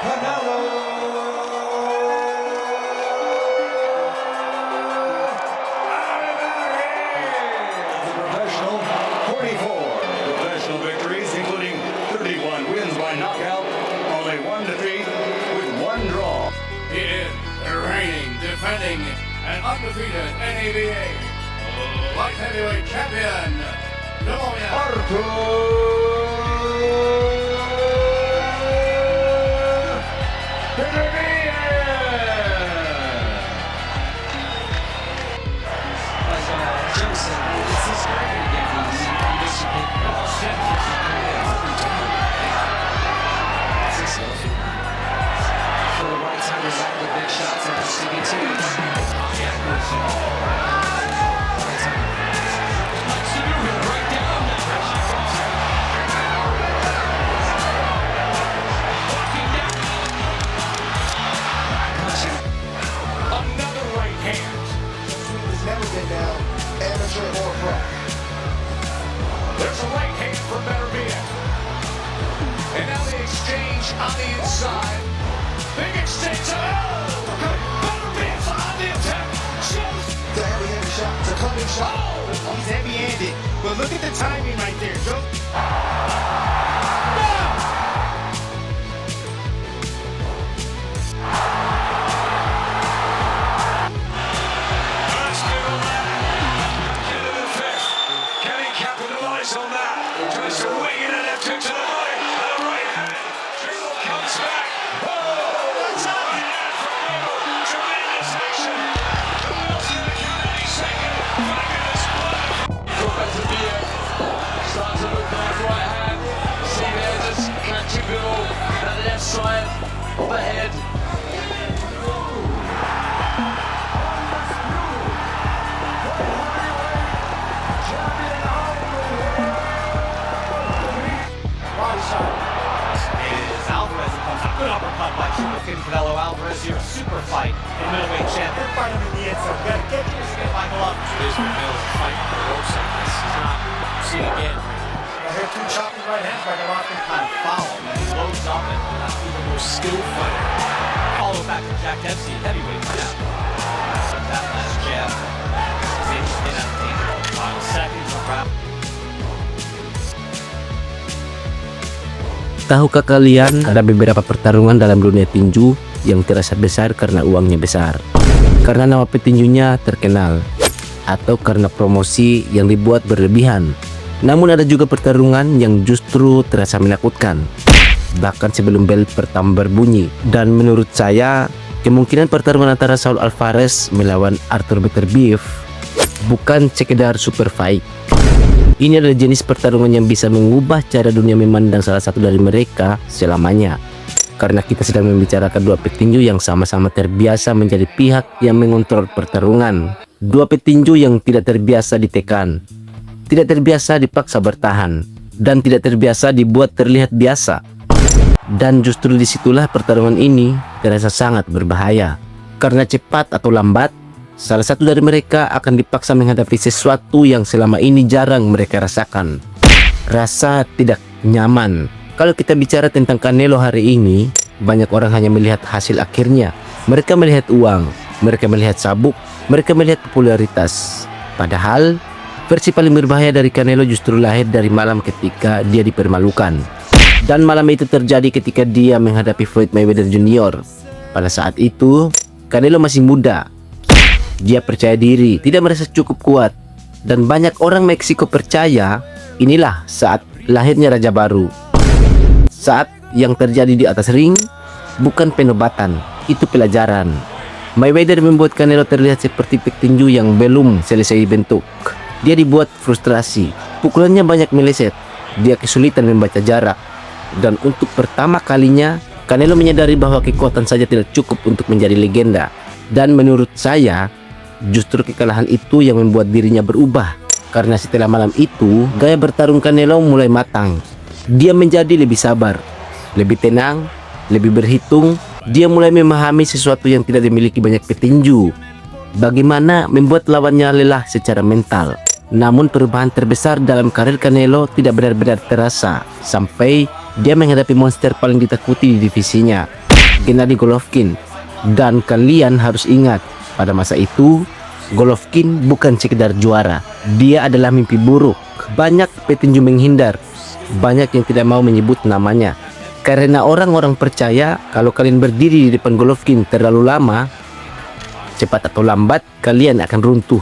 Canelo. The professional, 44 professional victories, including 31 wins by knockout, only one defeat with one draw. He is the reigning, defending, and undefeated NABA light heavyweight champion, Demonia. For the right hand is out, the big shot to CBT. Another right hand. He's never been down, amateur or pro. There's a right hand from Beterbiev. And now the exchange on the inside. Big exchange. Oh! Beterbiev on the attack. Shows. The heavy shot, it's a coming shot. Oh! He's heavy-handed, but look at the timing right there, Joe. First give on that. Into the fifth. Can he capitalize on that? Tries to wing it and left hook to the body. And a right hand. Dribble comes back. Oh! Right hand from Dribble. Tremendous action. Wilson the Kennedy second. Fabulous blood. Got back to Bia. Starts to look nice right hand. See there, just catching Bill. That left side of the head. Body shot. It is Alvarez who comes out. Good uppercut by Chicken Canelo Alvarez. Your super fight in middleweight champ. Good fight him in the end zone. You gotta get your skin Michael up. Here's McMillan fighting for the ropes like this. He's not seen again. I hear two chopping right hands by Golovkin. Kind of foul, and then he loads up and Even more skilled fighter. follow back to Jack Dempsey, heavyweight champ. That last jab. In at the final seconds of round. Tahukah kalian ada beberapa pertarungan dalam dunia tinju yang terasa besar karena uangnya besar, karena nama petinjunya terkenal, atau karena promosi yang dibuat berlebihan. Namun ada juga pertarungan yang justru terasa menakutkan, bahkan sebelum bel pertama berbunyi. Dan menurut saya, kemungkinan pertarungan antara Saul Alvarez melawan Arthur Beterbiev bukan sekedar super fight. Ini adalah jenis pertarungan yang bisa mengubah cara dunia memandang salah satu dari mereka selamanya. Karena kita sedang membicarakan dua petinju yang sama-sama terbiasa menjadi pihak yang mengontrol pertarungan. Dua petinju yang tidak terbiasa ditekan, tidak terbiasa dipaksa bertahan, dan tidak terbiasa dibuat terlihat biasa. Dan justru disitulah pertarungan ini terasa sangat berbahaya. Karena cepat atau lambat, salah satu dari mereka akan dipaksa menghadapi sesuatu yang selama ini jarang mereka rasakan. Rasa tidak nyaman. Kalau kita bicara tentang Canelo hari ini, banyak orang hanya melihat hasil akhirnya. Mereka melihat uang, mereka melihat sabuk, mereka melihat popularitas. Padahal, versi paling berbahaya dari Canelo justru lahir dari malam ketika dia dipermalukan. Dan malam itu terjadi ketika dia menghadapi Floyd Mayweather Jr. Pada saat itu, Canelo masih muda. Dia percaya diri, tidak merasa cukup kuat. Dan banyak orang Meksiko percaya inilah saat lahirnya Raja Baru. Saat yang terjadi di atas ring bukan penobatan, itu pelajaran. Mayweather membuat Canelo terlihat seperti petinju yang belum selesai dibentuk. Dia dibuat frustrasi, pukulannya banyak meleset. Dia kesulitan membaca jarak. Dan untuk pertama kalinya, Canelo menyadari bahwa kekuatan saja tidak cukup untuk menjadi legenda. Dan menurut saya, justru kekalahan itu yang membuat dirinya berubah. Karena setelah malam itu, gaya bertarung Canelo mulai matang. Dia menjadi lebih sabar, lebih tenang, lebih berhitung. Dia mulai memahami sesuatu yang tidak dimiliki banyak petinju. Bagaimana membuat lawannya lelah secara mental. Namun perubahan terbesar dalam karir Canelo tidak benar-benar terasa sampai dia menghadapi monster paling ditakuti di divisinya. Gennady Golovkin. Dan kalian harus ingat, pada masa itu Golovkin bukan sekedar juara, dia adalah mimpi buruk. Banyak petinju menghindar, banyak yang tidak mau menyebut namanya, karena orang-orang percaya kalau kalian berdiri di depan Golovkin terlalu lama, cepat atau lambat kalian akan runtuh.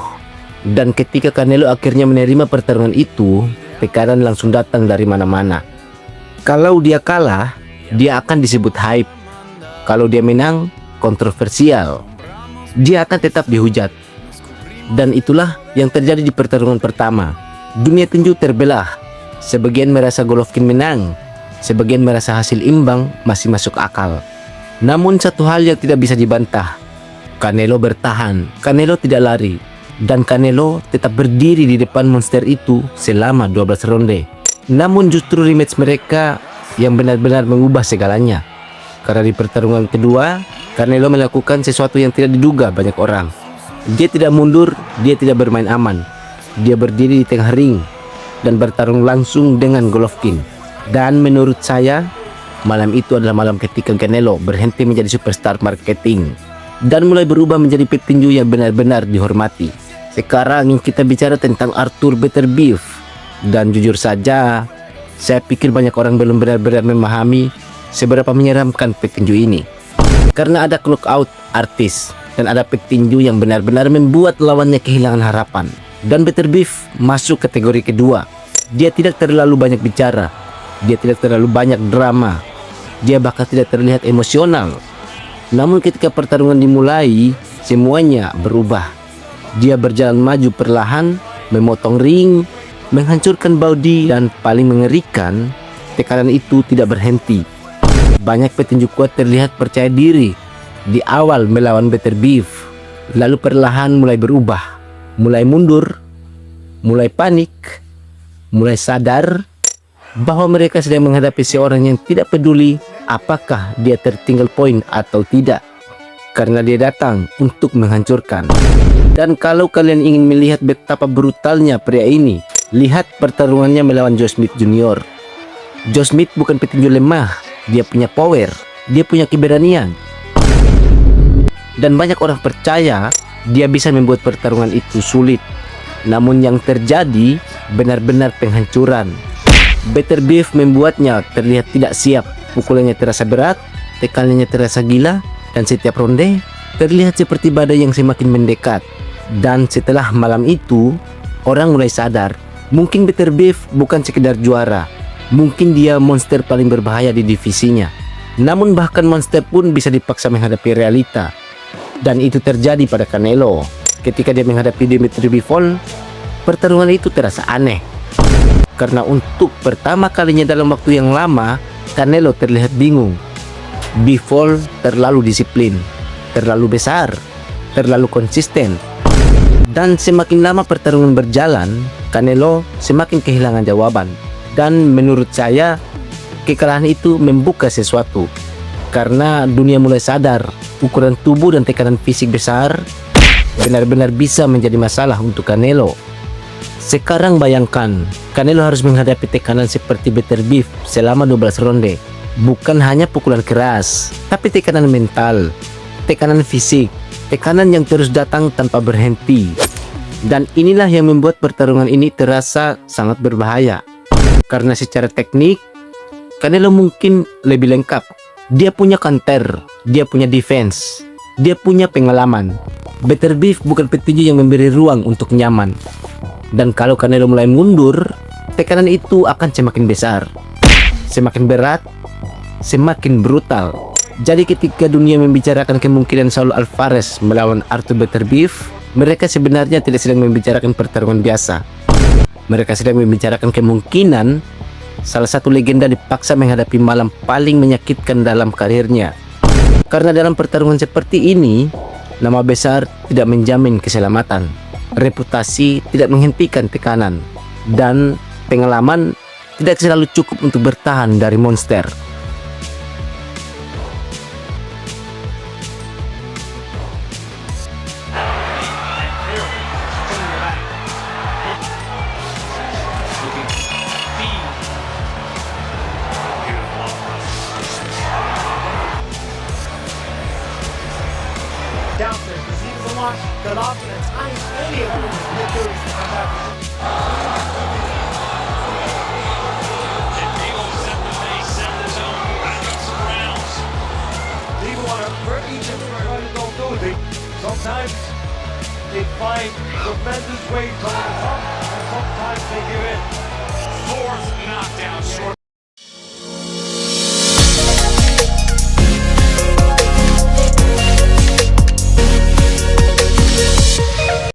Dan ketika Canelo akhirnya menerima pertarungan itu, tekanan langsung datang dari mana-mana. Kalau dia kalah, dia akan disebut hype. Kalau dia menang, kontroversial. Dia akan tetap dihujat. Dan itulah yang terjadi di pertarungan pertama. Dunia tinju terbelah. Sebagian merasa Golovkin menang, sebagian merasa hasil imbang masih masuk akal. Namun satu hal yang tidak bisa dibantah, Canelo bertahan, Canelo tidak lari, dan Canelo tetap berdiri di depan monster itu selama 12 ronde. Namun justru rematch mereka yang benar-benar mengubah segalanya. Karena di pertarungan kedua, Canelo melakukan sesuatu yang tidak diduga banyak orang. Dia tidak mundur, dia tidak bermain aman. Dia berdiri di tengah ring dan bertarung langsung dengan Golovkin. Dan menurut saya, malam itu adalah malam ketika Canelo berhenti menjadi superstar marketing dan mulai berubah menjadi petinju yang benar-benar dihormati. Sekarang kita bicara tentang Arthur Beterbiev. Dan jujur saja, saya pikir banyak orang belum benar-benar memahami seberapa menyeramkan petinju ini. Karena ada knockout artis dan ada petinju yang benar-benar membuat lawannya kehilangan harapan. Dan Beterbiev masuk kategori kedua. Dia tidak terlalu banyak bicara, dia tidak terlalu banyak drama, dia bahkan tidak terlihat emosional. Namun ketika pertarungan dimulai, semuanya berubah. Dia berjalan maju perlahan, memotong ring, menghancurkan body, dan paling mengerikan, tekanan itu tidak berhenti. Banyak petinju kuat terlihat percaya diri di awal melawan Beterbiev, lalu perlahan mulai berubah, mulai mundur, mulai panik, mulai sadar bahwa mereka sedang menghadapi seorang yang tidak peduli apakah dia tertinggal poin atau tidak, karena dia datang untuk menghancurkan. Dan kalau kalian ingin melihat betapa brutalnya pria ini, lihat pertarungannya melawan Joe Smith Jr. Joe Smith bukan petinju lemah, dia punya power, dia punya keberanian. Dan banyak orang percaya dia bisa membuat pertarungan itu sulit. Namun yang terjadi benar-benar penghancuran. Beterbiev membuatnya terlihat tidak siap. Pukulannya terasa berat, tekanannya terasa gila, dan setiap ronde terlihat seperti badai yang semakin mendekat. Dan setelah malam itu, orang mulai sadar, mungkin Beterbiev bukan sekedar juara, mungkin dia monster paling berbahaya di divisinya. Namun bahkan monster pun bisa dipaksa menghadapi realita. Dan itu terjadi pada Canelo. Ketika dia menghadapi Dmitry Bivol, pertarungan itu terasa aneh. Karena untuk pertama kalinya dalam waktu yang lama, Canelo terlihat bingung. Bivol terlalu disiplin, terlalu besar, terlalu konsisten. Dan semakin lama pertarungan berjalan, Canelo semakin kehilangan jawaban. Dan menurut saya, kekalahan itu membuka sesuatu. Karena dunia mulai sadar, ukuran tubuh dan tekanan fisik besar benar-benar bisa menjadi masalah untuk Canelo. Sekarang bayangkan, Canelo harus menghadapi tekanan seperti Beterbiev selama 12 ronde. Bukan hanya pukulan keras, tapi tekanan mental, tekanan fisik, tekanan yang terus datang tanpa berhenti. Dan inilah yang membuat pertarungan ini terasa sangat berbahaya. Karena secara teknik, Canelo mungkin lebih lengkap. Dia punya counter, dia punya defense, dia punya pengalaman. Beterbiev bukan petinju yang memberi ruang untuk nyaman. Dan kalau Canelo mulai mundur, tekanan itu akan semakin besar, semakin berat, semakin brutal. Jadi ketika dunia membicarakan kemungkinan Saul Alvarez melawan Arthur Beterbiev, mereka sebenarnya tidak sedang membicarakan pertarungan biasa. Mereka sedang membicarakan kemungkinan salah satu legenda dipaksa menghadapi malam paling menyakitkan dalam karirnya. Karena dalam pertarungan seperti ini, nama besar tidak menjamin keselamatan, reputasi tidak menghentikan tekanan, dan pengalaman tidak selalu cukup untuk bertahan dari monster. the last and at times any of them get through to come back. And Eagles set the pace, set the tone, back up some rounds. People want to hurt each other, try to don't do it. Sometimes they find tremendous ways on the top, and sometimes they give in. Fourth knocked